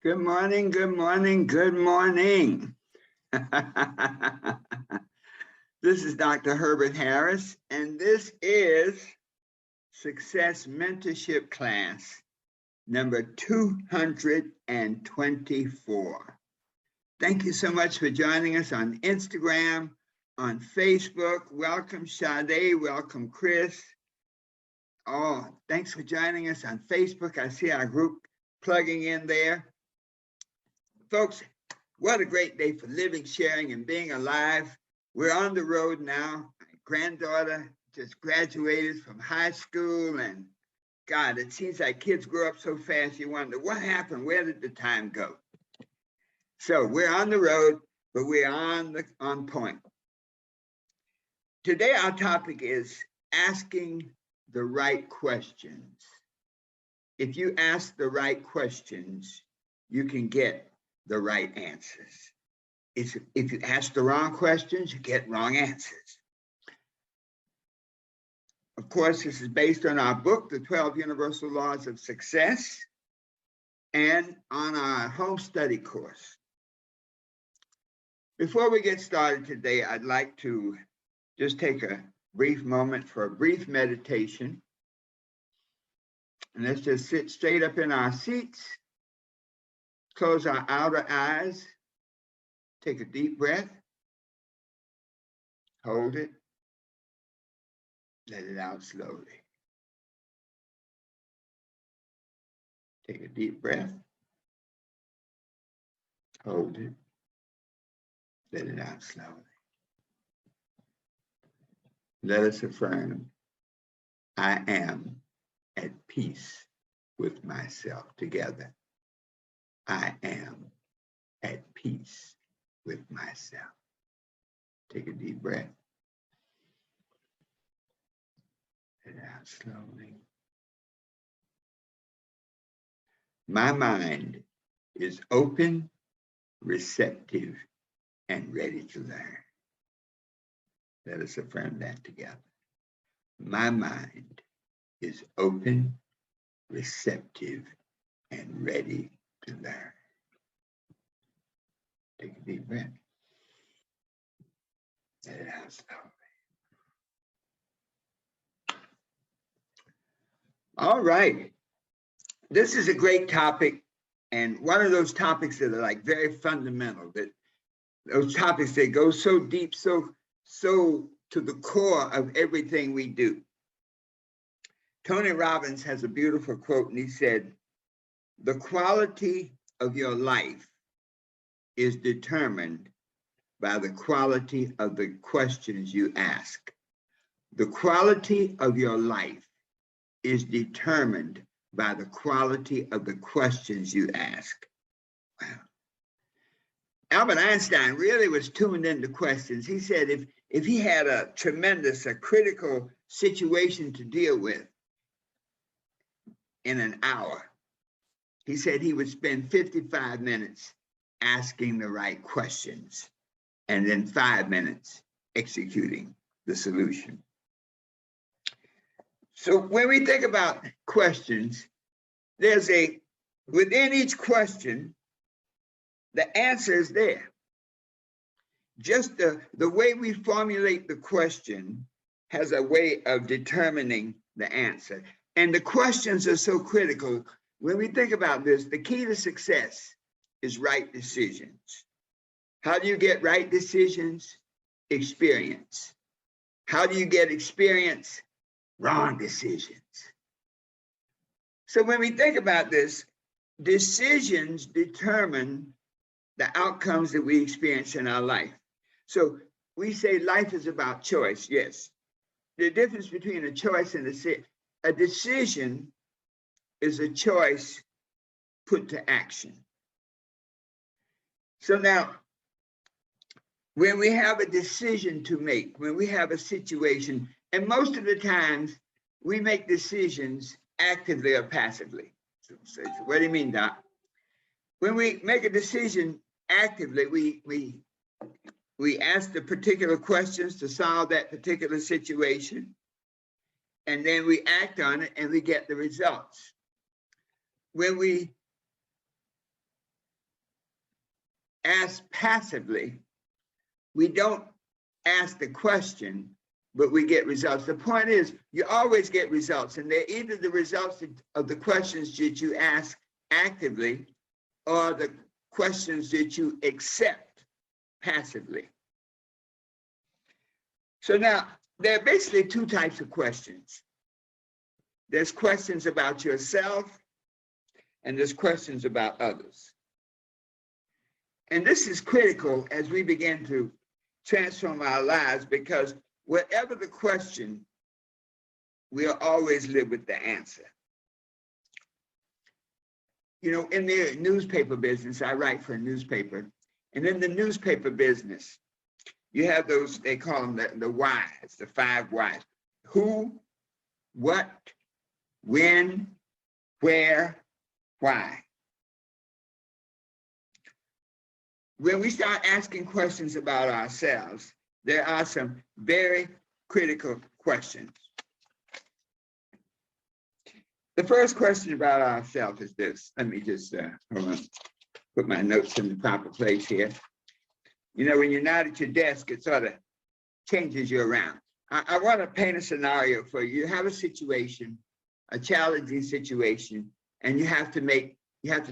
Good morning, good morning, good morning. This is Dr. Herbert Harris, and this is Success Mentorship Class number 224. Thank you so much for joining us on Instagram, on Facebook. Welcome, Sade. Welcome, Chris. Oh, thanks for joining us on Facebook. I see our group plugging in there. Folks, what a great day for living, sharing, and being alive. We're on the road now. My granddaughter just graduated from high school, and God, it seems like kids grow up so fast, you wonder, what happened? Where did the time go? So we're on the road, but we're on point. Today, our topic is asking the right questions. If you ask the right questions, you can get the right answers. If you ask the wrong questions, you get wrong answers. Of course, this is based on our book, The 12 Universal Laws of Success, and on our home study course. Before we get started today, I'd like to just take a brief moment for a brief meditation. And let's just sit straight up in our seats. Close our outer eyes, take a deep breath, hold it, let it out slowly. Take a deep breath, hold it, let it out slowly. Let us affirm, I am at peace with myself together. I am at peace with myself. Take a deep breath. Let it out slowly. My mind is open, receptive, and ready to learn. Let us affirm that together. My mind is open, receptive, and ready to learn. Take a deep breath. Let it out slowly. All right. This is a great topic, and one of those topics that are like very fundamental, that those topics that go so deep, so to the core of everything we do. Tony Robbins has a beautiful quote, and he said, the quality of your life is determined by the quality of the questions you ask. The quality of your life is determined by the quality of the questions you ask. Wow. Albert Einstein really was tuned into questions. He said if he had a critical situation to deal with in an hour, he said he would spend 55 minutes asking the right questions and then 5 minutes executing the solution. So when we think about questions, within each question, the answer is there. Just the way we formulate the question has a way of determining the answer. And the questions are so critical. When we think about this, the key to success is right decisions. How do you get right decisions? Experience. How do you get experience? Wrong decisions. So when we think about this, decisions determine the outcomes that we experience in our life. So we say life is about choice, yes. The difference between a choice and a decision is a choice put to action. So now, when we have a decision to make, when we have a situation, and most of the times we make decisions actively or passively. So what do you mean, Doc? When we make a decision actively, we ask the particular questions to solve that particular situation, and then we act on it and we get the results. When we ask passively, we don't ask the question, but we get results. The point is, you always get results, and they're either the results of the questions that you ask actively or the questions that you accept passively. So now, there are basically two types of questions. There's questions about yourself, and there's questions about others. And this is critical as we begin to transform our lives, because whatever the question, we'll always live with the answer. You know, in the newspaper business, I write for a newspaper, and in the newspaper business, you have those, they call them the whys, the 5 whys. Who, what, when, where, why. When we start asking questions about ourselves, there are some very critical questions. The first question about ourselves is this. Let me just hold on, put my notes in the proper place here. You know, when you're not at your desk, it sort of changes you around. I want to paint a scenario for you. You have a situation, a challenging situation, and you have to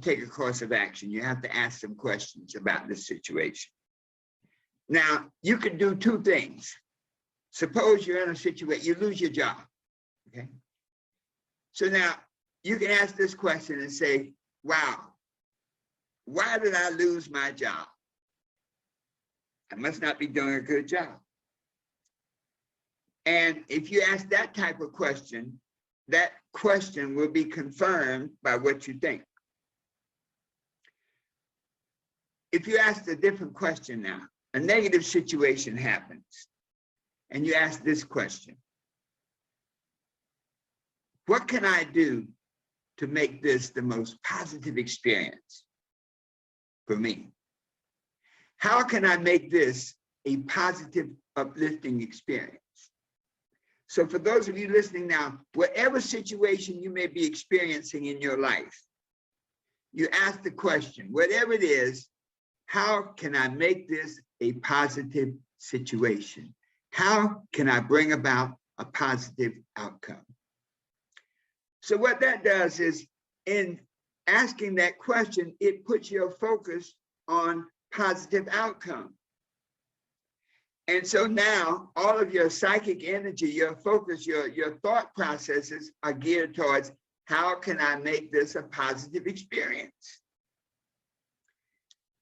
take a course of action. You have to ask some questions about this situation. Now, you can do two things. Suppose you're in a situation, you lose your job, okay? So now you can ask this question and say, wow, why did I lose my job? I must not be doing a good job. And if you ask that type of question, that question will be confirmed by what you think. If you ask a different question now, a negative situation happens, and you ask this question: what can I do to make this the most positive experience for me? How can I make this a positive, uplifting experience? So for those of you listening now, whatever situation you may be experiencing in your life, you ask the question, whatever it is, how can I make this a positive situation? How can I bring about a positive outcome? So what that does is, in asking that question, it puts your focus on positive outcome. And so now all of your psychic energy, your focus, your thought processes are geared towards, how can I make this a positive experience?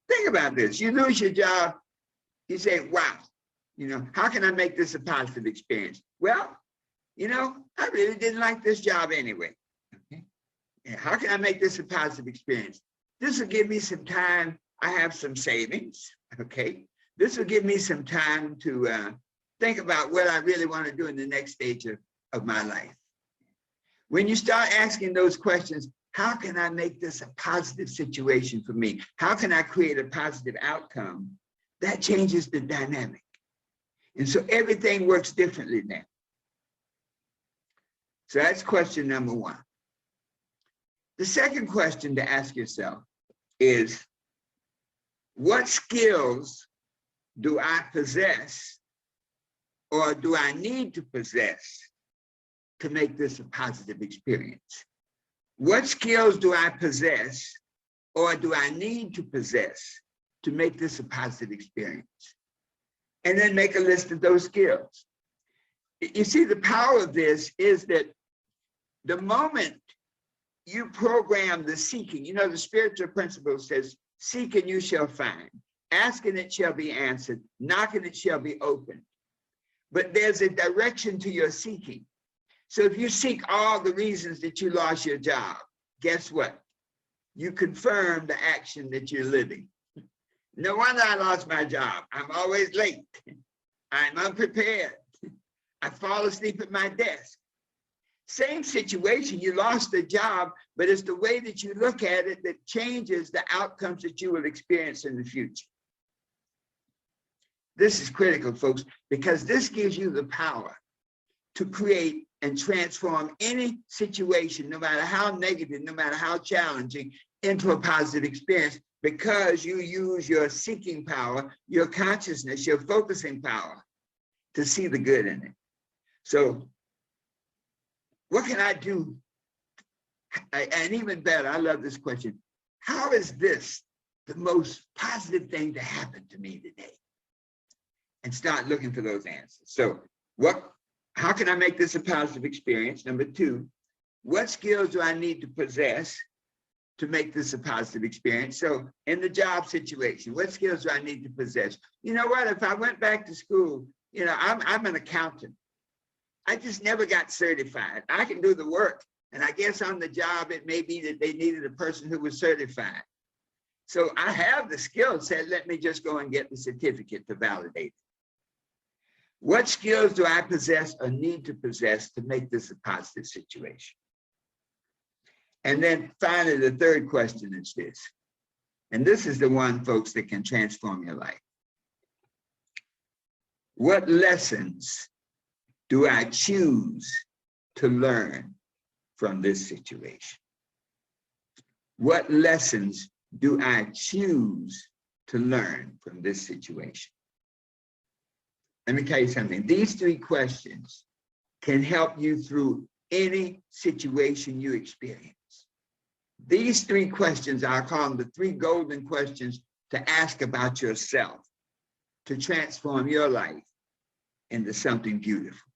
Think about this. You lose your job, you say, wow, you know, how can I make this a positive experience? Well, you know, I really didn't like this job anyway. Okay. How can I make this a positive experience? This will give me some time. I have some savings, okay? This will give me some time to think about what I really want to do in the next stage of my life. When you start asking those questions, how can I make this a positive situation for me? How can I create a positive outcome? That changes the dynamic. And so everything works differently now. So that's question number one. The second question to ask yourself is, what skills do I possess, or do I need to possess, to make this a positive experience? What skills do I possess, or do I need to possess, to make this a positive experience? And then make a list of those skills. You see, the power of this is that the moment you program the seeking, you know, the spiritual principle says, seek and you shall find. Ask and it shall be answered. Knock and it shall be opened. But there's a direction to your seeking. So if you seek all the reasons that you lost your job, guess what? You confirm the action that you're living. No wonder I lost my job. I'm always late. I'm unprepared. I fall asleep at my desk. Same situation, you lost the job, but it's the way that you look at it that changes the outcomes that you will experience in the future. This is critical, folks, because this gives you the power to create and transform any situation, no matter how negative, no matter how challenging, into a positive experience because you use your seeking power, your consciousness, your focusing power to see the good in it. So what can I do? And even better, I love this question. How is this the most positive thing to happen to me today? And start looking for those answers. So how can I make this a positive experience? Number two, what skills do I need to possess to make this a positive experience? So in the job situation, what skills do I need to possess? You know what, if I went back to school, you know, I'm an accountant. I just never got certified. I can do the work. And I guess on the job, it may be that they needed a person who was certified. So I have the skill set. Let me just go and get the certificate to validate it. What skills do I possess or need to possess to make this a positive situation? And then finally, the third question is this. And this is the one, folks, that can transform your life. What lessons do I choose to learn from this situation? What lessons do I choose to learn from this situation? Let me tell you something. These three questions can help you through any situation you experience. These three questions, I call them the three golden questions to ask about yourself to transform your life into something beautiful,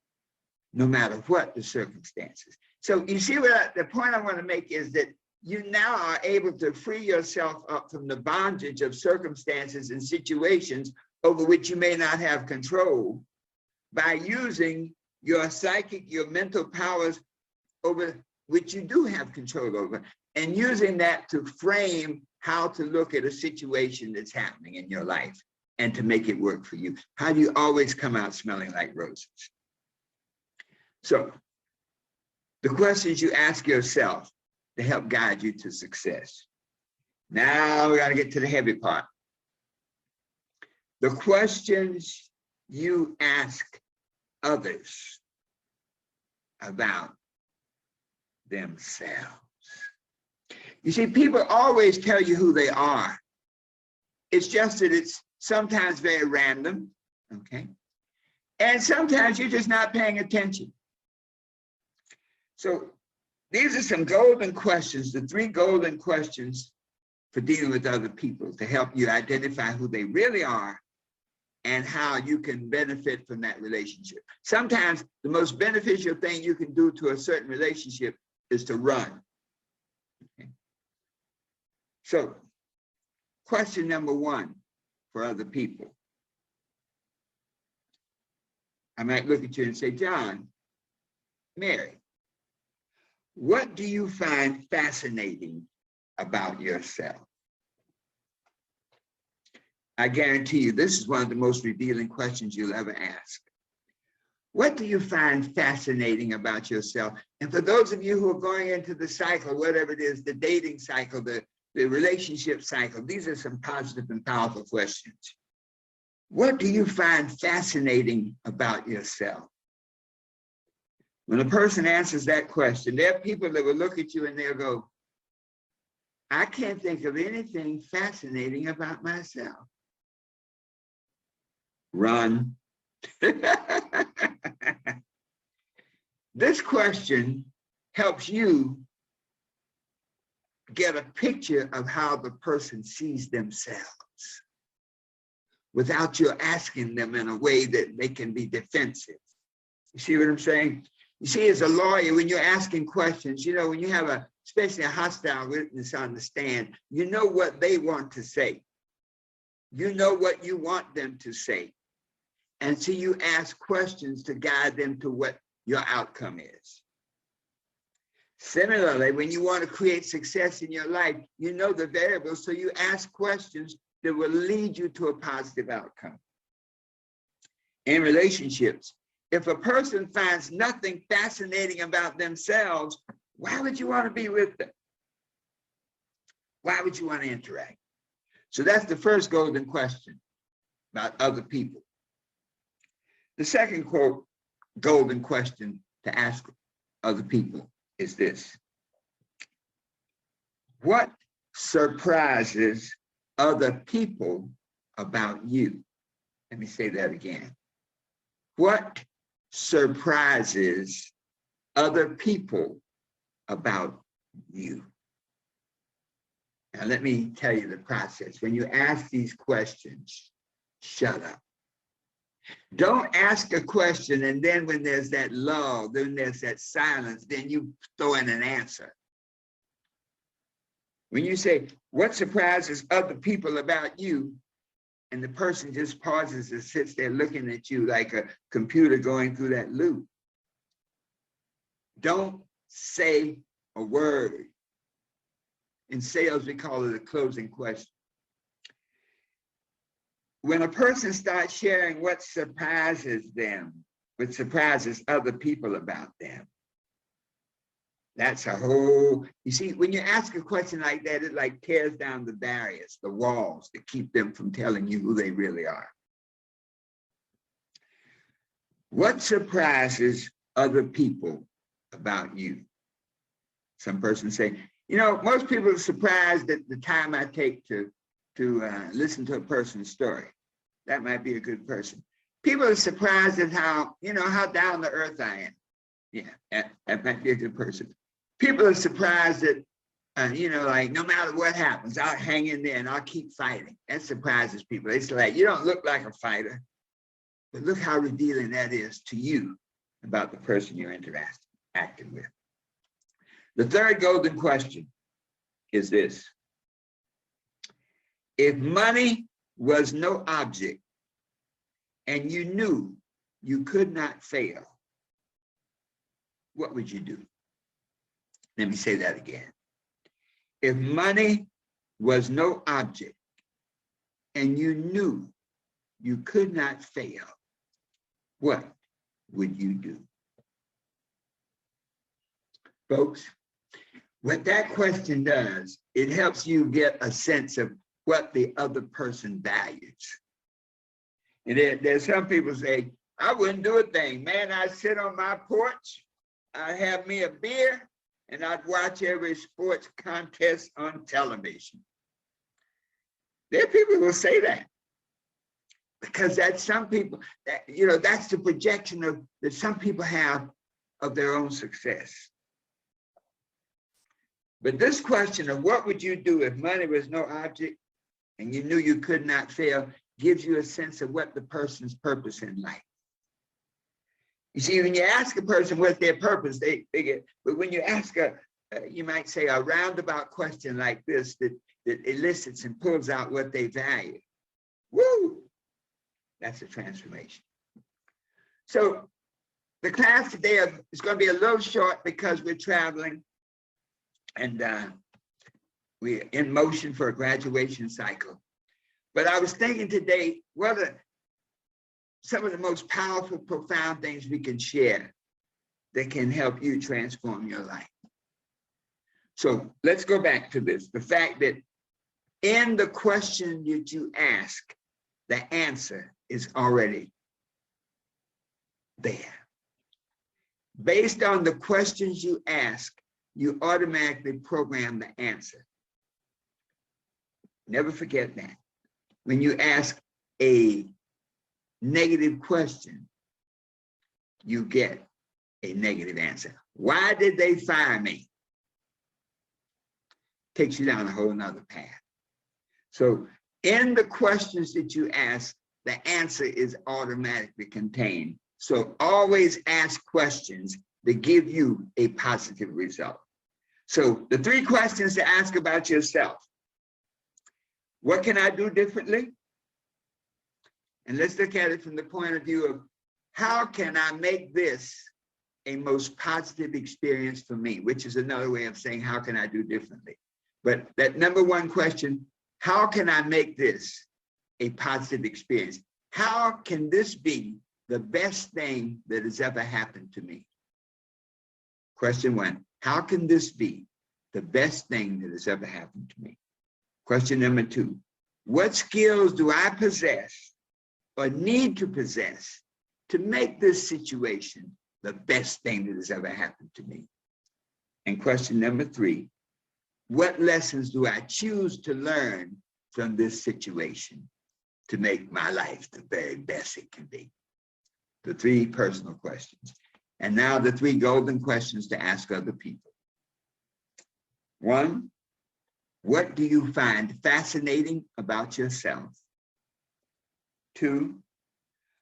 no matter what the circumstances. So you see what the point I want to make is that you now are able to free yourself up from the bondage of circumstances and situations over which you may not have control by using your psychic, your mental powers over which you do have control over, and using that to frame how to look at a situation that's happening in your life and to make it work for you. How do you always come out smelling like roses? So the questions you ask yourself to help guide you to success. Now we got to get to the heavy part. The questions you ask others about themselves. You see, people always tell you who they are. It's just that it's sometimes very random, okay? And sometimes you're just not paying attention. So these are some golden questions, the three golden questions for dealing with other people to help you identify who they really are and how you can benefit from that relationship. Sometimes the most beneficial thing you can do to a certain relationship is to run. Okay. So, question number one for other people. I might look at you and say, John, Mary, what do you find fascinating about yourself? I guarantee you, this is one of the most revealing questions you'll ever ask. What do you find fascinating about yourself? And for those of you who are going into the cycle, whatever it is, the dating cycle, the relationship cycle, these are some positive and powerful questions. What do you find fascinating about yourself? When a person answers that question, there are people that will look at you and they'll go, I can't think of anything fascinating about myself. Run. This question helps you get a picture of how the person sees themselves without you asking them in a way that they can be defensive. You see what I'm saying? You see, as a lawyer, when you're asking questions, you know, when you have especially a hostile witness on the stand, you know what they want to say. You know what you want them to say. And so you ask questions to guide them to what your outcome is. Similarly, when you want to create success in your life, you know the variables, so you ask questions that will lead you to a positive outcome. In relationships, if a person finds nothing fascinating about themselves, why would you want to be with them? Why would you want to interact? So that's the first golden question about other people. The second golden question to ask other people is this. What surprises other people about you? Let me say that again. What surprises other people about you? Now, let me tell you the process. When you ask these questions, shut up. Don't ask a question, and then when there's that lull, then there's that silence, then you throw in an answer. When you say, what surprises other people about you? And the person just pauses and sits there looking at you like a computer going through that loop. Don't say a word. In sales, we call it a closing question. When a person starts sharing what surprises them, what surprises other people about them, that's a whole, you see, when you ask a question like that, it like tears down the barriers, the walls that keep them from telling you who they really are. What surprises other people about you? Some person say, you know, most people are surprised at the time I take to listen to a person's story. That might be a good person. People are surprised at how, you know, how down to earth I am. Yeah, that might be a good person. People are surprised that, you know, like no matter what happens, I'll hang in there and I'll keep fighting. That surprises people. They say, like, you don't look like a fighter, but look how revealing that is to you about the person you're interacting with. The third golden question is this. If money was no object and you knew you could not fail, what would you do? Let me say that again. If money was no object and you knew you could not fail, what would you do? Folks, what that question does, it helps you get a sense of what the other person values. And there's some people say, I wouldn't do a thing. Man, I'd sit on my porch, I'd have me a beer, and I'd watch every sports contest on television. There are people who will say that. Because that's some people, that, you know, that's the projection of that some people have of their own success. But this question of what would you do if money was no object and you knew you could not fail gives you a sense of what the person's purpose in life. You see, when you ask a person what's their purpose, they get, but when you ask you might say a roundabout question like this that elicits and pulls out what they value. Woo! That's a transformation. So the class today is going to be a little short because we're traveling and we're in motion for a graduation cycle. But I was thinking today, what are some of the most powerful, profound things we can share that can help you transform your life? So let's go back to this. The fact that in the question that you ask, the answer is already there. Based on the questions you ask, you automatically program the answer. Never forget that. When you ask a negative question, you get a negative answer. Why did they fire me? Takes you down a whole nother path. So in the questions that you ask, the answer is automatically contained. So always ask questions that give you a positive result. So the 3 questions to ask about yourself. What can I do differently? And let's look at it from the point of view of how can I make this a most positive experience for me, which is another way of saying, how can I do differently? But that number 1 question, how can I make this a positive experience? How can this be the best thing that has ever happened to me? Question 1, how can this be the best thing that has ever happened to me? Question number 2, what skills do I possess or need to possess to make this situation the best thing that has ever happened to me? And question number 3, What lessons do I choose to learn from this situation to make my life the very best it can be? The 3 personal questions. And now the 3 golden questions to ask other people. 1, what do you find fascinating about yourself? 2,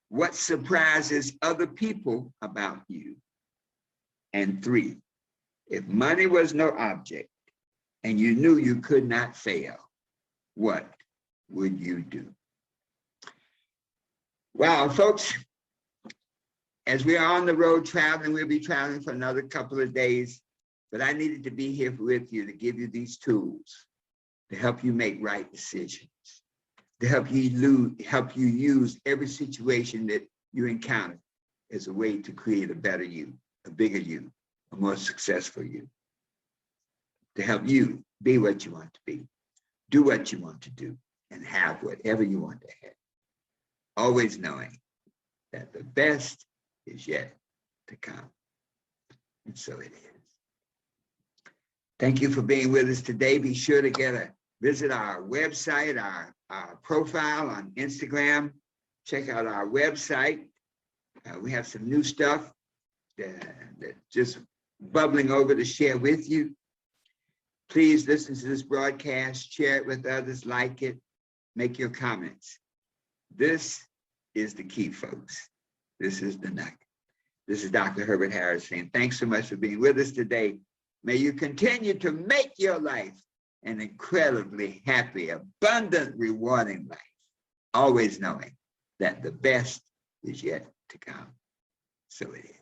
what surprises other people about you? And 3, if money was no object and you knew you could not fail, what would you do? Wow, folks, as we are on the road traveling, we'll be traveling for another couple of days, but I needed to be here with you to give you these tools to help you make right decisions, to help you use every situation that you encounter as a way to create a better you, a bigger you, a more successful you, to help you be what you want to be, do what you want to do, and have whatever you want to have. Always knowing that the best is yet to come. And so it is. Thank you for being with us today. Be sure to visit our website, our profile on Instagram. Check out our website. We have some new stuff that just bubbling over to share with you. Please listen to this broadcast, share it with others, like it, make your comments. This is the key, folks. This is the nugget. This is Dr. Herbert Harris saying thanks so much for being with us today. May you continue to make your life an incredibly happy, abundant, rewarding life, always knowing that the best is yet to come. So it is.